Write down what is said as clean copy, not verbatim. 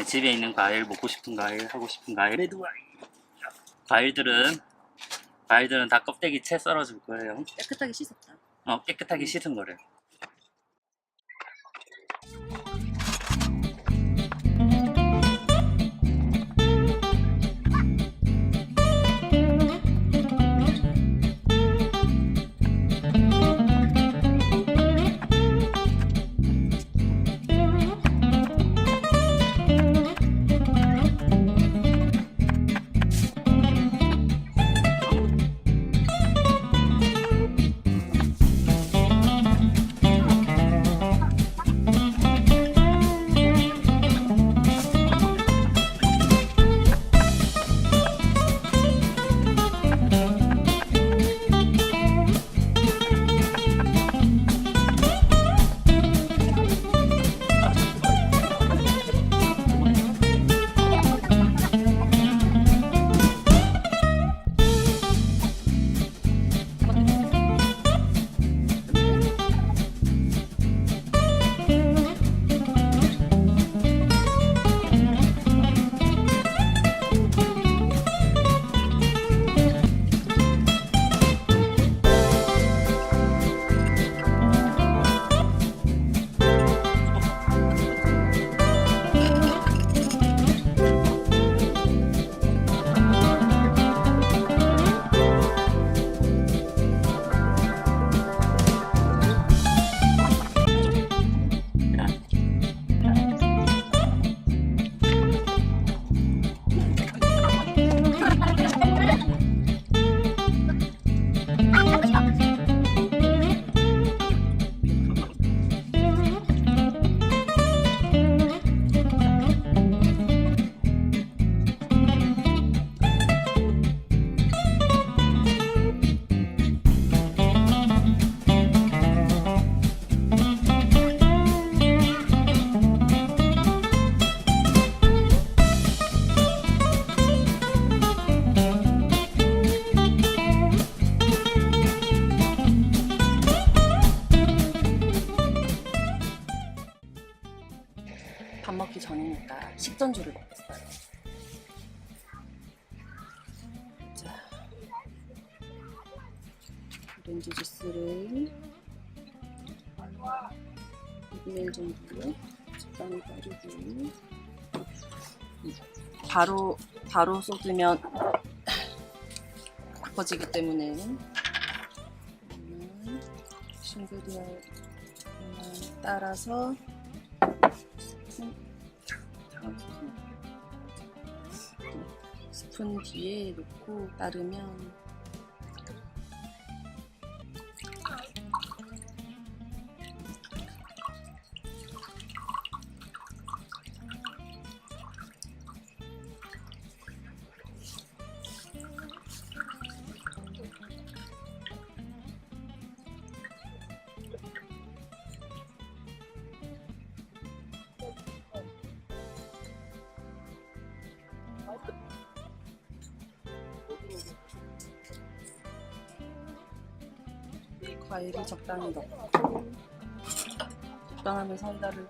네, 집에 있는 과일, 먹고 싶은 과일, 하고 싶은 과일, 레드와인. 과일들은 다 껍데기 채 썰어줄 거예요. 깨끗하게 씻었다. 깨끗하게 씻은 거래요. 밥 먹기 전이니까 식전주를 먹겠어요. 자, 오렌지 주스를 2분의 1 정도 적당히 따르고, 바로 쏟으면 바꿔지기 때문에 상그리아를 따라서 스푼 뒤에 놓고 따르면 과일을 적당히 넣고, 적당하면 사이다를